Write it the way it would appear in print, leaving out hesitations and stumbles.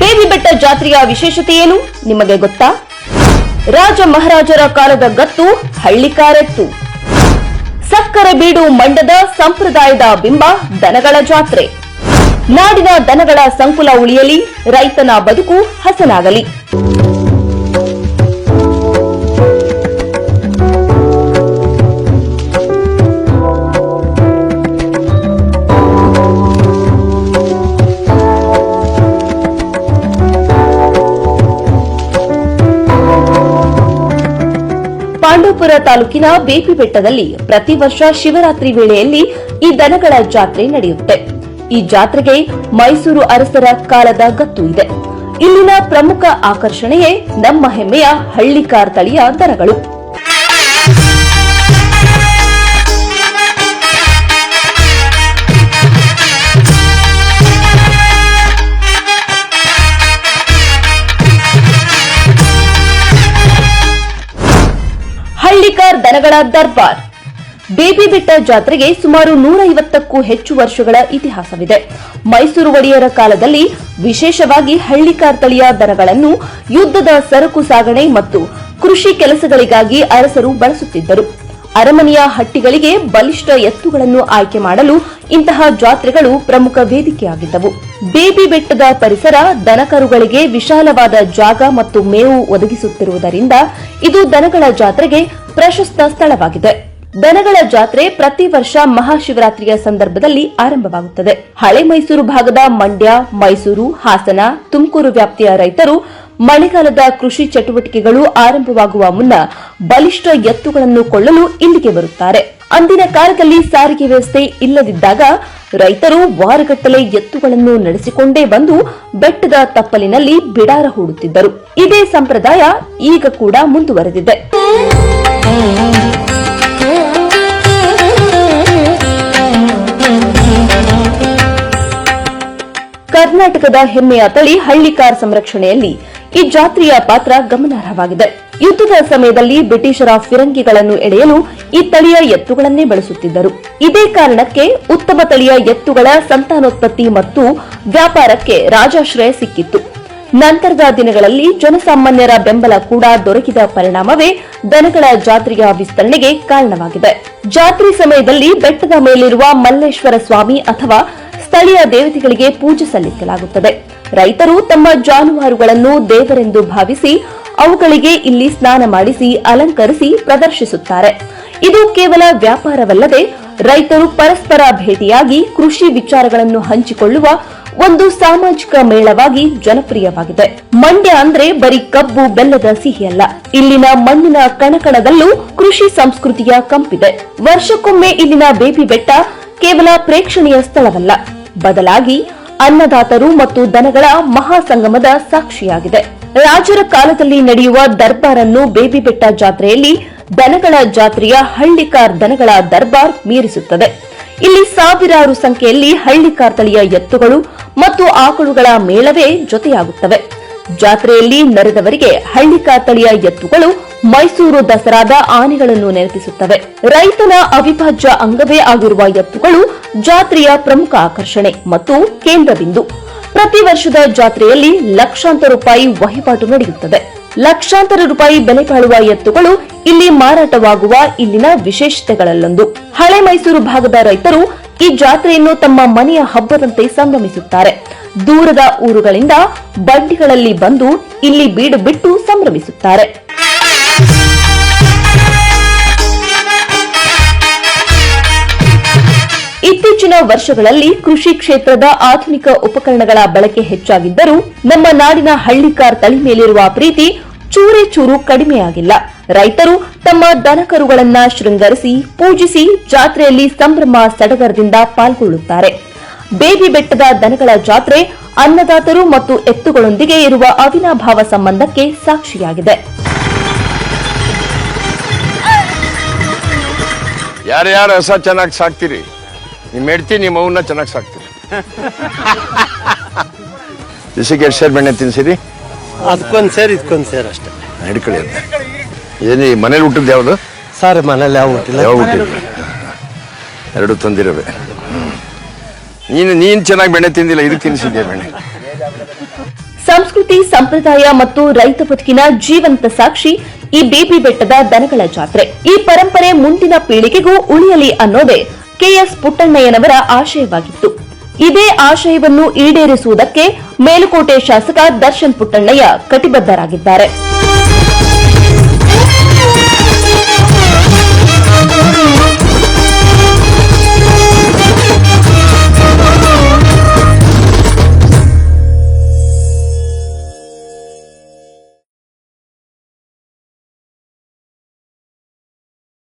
Baby ಬೆಟ್ಟ ಜಾತ್ರೆಯ ವಿಶೇಷತೆ ಏನು ನಿಮಗೆ ಗೊತ್ತಾ? ರಾಜ ಮಹಾರಾಜರ ಕಾಲದ ಗತ್ತು ಹಳ್ಳಿಕಾರೆತ್ತು. ಸಕ್ಕರೆ ಬೀಡು ಮಂಡದ ಸಂಪ್ರದಾಯದ ಬಿಂಬ ದನಗಳ ಜಾತ್ರೆ. ನಾಡಿನ ದನಗಳ ಸಂಕುಲ ಉಳಿಯಲಿ, ರೈತನ ಬದುಕು ಹಸನಾಗಲಿ. ಪಾಂಡವಪುರ ತಾಲೂಕಿನ ಬೇಬಿ ಬೆಟ್ಟದಲ್ಲಿ ಪ್ರತಿ ವರ್ಷ ಶಿವರಾತ್ರಿ ವೇಳೆಯಲ್ಲಿ ಈ ದನಗಳ ಜಾತ್ರೆ ನಡೆಯುತ್ತೆ. ಈ ಜಾತ್ರೆಗೆ ಮೈಸೂರು ಅರಸರ ಕಾಲದ ಗತ್ತು ಇದೆ. ಇಲ್ಲಿನ ಪ್ರಮುಖ ಆಕರ್ಷಣೆಯೇ ನಮ್ಮ ಹೆಮ್ಮೆಯ ಹಳ್ಳಿಕಾರ್ ತಳಿಯ ದನಗಳು. ಹಳ್ಳಿಕಾರ್ ದನಗಳ ದರ್ಬಾರ್. ಬೇಬಿ ಬೆಟ್ಟ ಜಾತ್ರೆಗೆ ಸುಮಾರು 150ಕ್ಕೂ ಹೆಚ್ಚು ವರ್ಷಗಳ ಇತಿಹಾಸವಿದೆ. ಮೈಸೂರು ಒಡೆಯರ ಕಾಲದಲ್ಲಿ ವಿಶೇಷವಾಗಿ ಹಳ್ಳಿಕಾರ್ ತಳಿಯ ದನಗಳನ್ನು ಯುದ್ಧದ ಸರಕು ಸಾಗಣೆ ಮತ್ತು ಕೃಷಿ ಕೆಲಸಗಳಿಗಾಗಿ ಅರಸರು ಬಳಸುತ್ತಿದ್ದರು. ಅರಮನೆಯ ಹಟ್ಟಿಗಳಿಗೆ ಬಲಿಷ್ಠ ಎತ್ತುಗಳನ್ನು ಆಯ್ಕೆ ಮಾಡಲು ಇಂತಹ ಜಾತ್ರೆಗಳು ಪ್ರಮುಖ ವೇದಿಕೆಯಾಗಿದ್ದವು. ಬೇಬಿ ಬೆಟ್ಟದ ಪರಿಸರ ದನಕರುಗಳಿಗೆ ವಿಶಾಲವಾದ ಜಾಗ ಮತ್ತು ಮೇವು ಒದಗಿಸುತ್ತಿರುವುದರಿಂದ ಇದು ದನಗಳ ಜಾತ್ರೆಗೆ ಪ್ರಶಸ್ತ ಸ್ಥಳವಾಗಿದೆ. ದನಗಳ ಜಾತ್ರೆ ಪ್ರತಿ ವರ್ಷ ಮಹಾಶಿವರಾತ್ರಿಯ ಸಂದರ್ಭದಲ್ಲಿ ಆರಂಭವಾಗುತ್ತದೆ. ಹಳೆ ಮೈಸೂರು ಭಾಗದ ಮಂಡ್ಯ, ಮೈಸೂರು, ಹಾಸನ, ತುಮಕೂರು ವ್ಯಾಪ್ತಿಯ ರೈತರು ಮಳೆಗಾಲದ ಕೃಷಿ ಚಟುವಟಿಕೆಗಳು ಆರಂಭವಾಗುವ ಮುನ್ನ ಬಲಿಷ್ಠ ಎತ್ತುಗಳನ್ನು ಕೊಳ್ಳಲು ಇಲ್ಲಿಗೆ ಬರುತ್ತಾರೆ. ಅಂದಿನ ಕಾಲದಲ್ಲಿ ಸಾರಿಗೆ ವ್ಯವಸ್ಥೆ ಇಲ್ಲದಿದ್ದಾಗ ರೈತರು ವಾರಗಟ್ಟಲೆ ಎತ್ತುಗಳನ್ನು ನಡೆಸಿಕೊಂಡೇ ಬಂದು ಬೆಟ್ಟದ ತಪ್ಪಲಿನಲ್ಲಿ ಬಿಡಾರ ಹೂಡುತ್ತಿದ್ದರು. ಇದೇ ಸಂಪ್ರದಾಯ ಈಗ ಕೂಡ ಮುಂದುವರೆದಿದೆ. ಕರ್ನಾಟಕದ ಹೆಮ್ಮೆಯ ತಳಿ ಹಳ್ಳಿಕಾರ್ ಸಂರಕ್ಷಣೆಯಲ್ಲಿ ಈ ಜಾತ್ರೆಯ ಪಾತ್ರ ಗಮನಾರ್ಹವಾಗಿದೆ. ಯುದ್ಧದ ಸಮಯದಲ್ಲಿ ಬ್ರಿಟಿಷರ ಫಿರಂಗಿಗಳನ್ನು ಎಳೆಯಲು ಈ ತಳಿಯ ಎತ್ತುಗಳನ್ನೇ ಬಳಸುತ್ತಿದ್ದರು. ಇದೇ ಕಾರಣಕ್ಕೆ ಉತ್ತಮ ತಳಿಯ ಎತ್ತುಗಳ ಸಂತಾನೋತ್ಪತ್ತಿ ಮತ್ತು ವ್ಯಾಪಾರಕ್ಕೆ ರಾಜಾಶ್ರಯ ಸಿಕ್ಕಿತ್ತು. ನಂತರದ ದಿನಗಳಲ್ಲಿ ಜನಸಾಮಾನ್ಯರ ಬೆಂಬಲ ಕೂಡ ದೊರಕಿದ ಪರಿಣಾಮವೇ ದನಗಳ ಜಾತ್ರೆಯ ವಿಸ್ತರಣೆಗೆ ಕಾರಣವಾಗಿದೆ. ಜಾತ್ರೆ ಸಮಯದಲ್ಲಿ ಬೆಟ್ಟದ ಮೇಲಿರುವ ಮಲ್ಲೇಶ್ವರ ಸ್ವಾಮಿ ಅಥವಾ ಸ್ಥಳೀಯ ದೇವತೆಗಳಿಗೆ ಪೂಜೆ ಸಲ್ಲಿಸಲಾಗುತ್ತದೆ. ರೈತರು ತಮ್ಮ ಜಾನುವಾರುಗಳನ್ನು ದೇವರೆಂದು ಭಾವಿಸಿ ಅವುಗಳಿಗೆ ಇಲ್ಲಿ ಸ್ನಾನ ಮಾಡಿಸಿ ಅಲಂಕರಿಸಿ ಪ್ರದರ್ಶಿಸುತ್ತಾರೆ. ಇದು ಕೇವಲ ವ್ಯಾಪಾರವಲ್ಲದೆ ರೈತರು ಪರಸ್ಪರ ಭೇಟಿಯಾಗಿ ಕೃಷಿ ವಿಚಾರಗಳನ್ನು ಹಂಚಿಕೊಳ್ಳುವ ಒಂದು ಸಾಮಾಜಿಕ ಮೇಳವಾಗಿ ಜನಪ್ರಿಯವಾಗಿದೆ. ಮಂಡ್ಯ ಅಂದ್ರೆ ಬರೀ ಕಬ್ಬು ಬೆಲ್ಲದ ಸಿಹಿಯಲ್ಲ. ಇಲ್ಲಿನ ಮಣ್ಣಿನ ಕಣಕಣದಲ್ಲೂ ಕೃಷಿ ಸಂಸ್ಕೃತಿಯ ಕಂಪಿದೆ. ವರ್ಷಕ್ಕೊಮ್ಮೆ ಇಲ್ಲಿನ ಬೇಬಿ ಬೆಟ್ಟ ಕೇವಲ ಪ್ರೇಕ್ಷಣೀಯ ಸ್ಥಳವಲ್ಲ, ಬದಲಾಗಿ ಅನ್ನದಾತರು ಮತ್ತು ದನಗಳ ಮಹಾಸಂಗಮದ ಸಾಕ್ಷಿಯಾಗಿದೆ. ರಾಜರ ಕಾಲದಲ್ಲಿ ನಡೆಯುವ ದರ್ಬಾರನ್ನು ಬೇಬಿ ಬೆಟ್ಟ ಜಾತ್ರೆಯಲ್ಲಿ ದನಗಳ ಜಾತ್ರೆಯ ಹಳ್ಳಿಕಾರ್ ದನಗಳ ದರ್ಬಾರ್ ಮೀರಿಸುತ್ತದೆ. ಇಲ್ಲಿ ಸಾವಿರಾರು ಸಂಖ್ಯೆಯಲ್ಲಿ ಹಳ್ಳಿಕಾರ್ ತಳಿಯ ಎತ್ತುಗಳು ಮತ್ತು ಆಕಳುಗಳ ಮೇಳವೇ ಜೊತೆಯಾಗುತ್ತವೆ. ಜಾತ್ರೆಯಲ್ಲಿ ನೆರೆದವರಿಗೆ ಹಳ್ಳಿಕಾರ್ ತಳಿಯ ಎತ್ತುಗಳು ಮೈಸೂರು ದಸರಾದ ಆನೆಗಳನ್ನು ನೆನಪಿಸುತ್ತವೆ. ರೈತನ ಅವಿಭಾಜ್ಯ ಅಂಗವೇ ಆಗಿರುವ ಎತ್ತುಗಳು ಜಾತ್ರೆಯ ಪ್ರಮುಖ ಆಕರ್ಷಣೆ ಮತ್ತು ಕೇಂದ್ರ ಬಿಂದು. ಪ್ರತಿ ವರ್ಷದ ಜಾತ್ರೆಯಲ್ಲಿ ಲಕ್ಷಾಂತರ ರೂಪಾಯಿ ವಹಿವಾಟು ನಡೆಯುತ್ತದೆ. ಲಕ್ಷಾಂತರ ರೂಪಾಯಿ ಬೆಲೆ ಬಾಳುವ ಎತ್ತುಗಳು ಇಲ್ಲಿ ಮಾರಾಟವಾಗುವ ಇಲ್ಲಿನ ವಿಶೇಷತೆಗಳಲ್ಲೊಂದು. ಹಳೆ ಮೈಸೂರು ಭಾಗದ ರೈತರು ಈ ಜಾತ್ರೆಯನ್ನು ತಮ್ಮ ಮನೆಯ ಹಬ್ಬದಂತೆ ಸಂಭ್ರಮಿಸುತ್ತಾರೆ. ದೂರದ ಊರುಗಳಿಂದ ಬಂಡಿಗಳಲ್ಲಿ ಬಂದು ಇಲ್ಲಿ ಬೀಡು ಬಿಟ್ಟು ಸಂಭ್ರಮಿಸುತ್ತಾರೆ. ಇತ್ತೀಚಿನ ವರ್ಷಗಳಲ್ಲಿ ಕೃಷಿ ಕ್ಷೇತ್ರದ ಆಧುನಿಕ ಉಪಕರಣಗಳ ಬಳಕೆ ಹೆಚ್ಚಾಗಿದ್ದರೂ ನಮ್ಮ ನಾಡಿನ ಹಳ್ಳಿಕಾರ್ ತಳಿ ಮೇಲಿರುವ ಪ್ರೀತಿ ಚೂರೇ ಚೂರು ಕಡಿಮೆಯಾಗಿಲ್ಲ. ರೈತರು ತಮ್ಮ ದನಕರುಗಳನ್ನ ಶೃಂಗರಿಸಿ ಪೂಜಿಸಿ ಜಾತ್ರೆಯಲ್ಲಿ ಸಂಭ್ರಮ ಸಡಗರದಿಂದ ಪಾಲ್ಗೊಳ್ಳುತ್ತಾರೆ. ಬೇಬಿ ಬೆಟ್ಟದ ದನಗಳ ಜಾತ್ರೆ ಅನ್ನದಾತರು ಮತ್ತು ಎತ್ತುಗಳೊಂದಿಗೆ ಇರುವ ಅವಿನಾಭಾವ ಸಂಬಂಧಕ್ಕೆ ಸಾಕ್ಷಿಯಾಗಿದೆ. ಯಾರ್ಯಾರು ಹಸ ಚೆನ್ನಾಗಿ ಸಾಕ್ತೀರಿ, ನಿಮ್ಮ ಹೆಂಡತಿ ನಿಮ್ಮ ಅವನ್ನ ಚೆನ್ನಾಗಿ ಸಾಕ್ತೀರಿ. ದಿವಸಕ್ಕೆ ಎಷ್ಟು ಸೇರು ಬೆಣ್ಣೆ ತಿನ್ಸಿರಿ? ಅದಕ್ಕೊಂದು ಸೇರು ಇದಕ್ಕೊಂದು ಸೇರು ಅಷ್ಟೇ. ಹಿಡ್ಕೊಳ್ಳಿ ಅಂತ ಏನು ಮನೇಲಿ ಹುಟ್ಟಿದ್ದು ಯಾವುದು ಸರ್? ಮನೇಲಿ ಯಾವ ಹುಟ್ಟಿಲ್ಲ. ಯಾವ ಹುಟ್ಟಿಲ್ಲ, ಎರಡು ತಂದಿರವೆ. ನೀನು ಚೆನ್ನಾಗಿ ಬೆಣ್ಣೆ ತಿಂದಿಲ್ಲ, ಇದಕ್ಕೆ ತಿನ್ನಿಸಿದ್ಯಾ ಬೆಣ್ಣೆ? ಸಂಸ್ಕೃತಿ ಸಂಪ್ರದಾಯ ಮತ್ತು ರೈತ ಬದುಕಿನ ಜೀವಂತ ಸಾಕ್ಷಿ ಈ ಬೇಬಿ ಬೆಟ್ಟದ ದನಗಳ ಜಾತ್ರೆ. ಈ ಪರಂಪರೆ ಮುಂದಿನ ಪೀಳಿಗೆಗೂ ಉಳಿಯಲಿ ಅನ್ನೋದೇ ಕೆಎಸ್ ಪುಟ್ಟಣ್ಣಯ್ಯನವರ ಆಶಯವಾಗಿತ್ತು. ಇದೇ ಆಶಯವನ್ನು ಈಡೇರಿಸುವುದಕ್ಕೆ ಮೇಲುಕೋಟೆ ಶಾಸಕ ದರ್ಶನ್ ಪುಟ್ಟಣ್ಣಯ್ಯ ಕಟಿಬದ್ಧರಾಗಿದ್ದಾರೆ.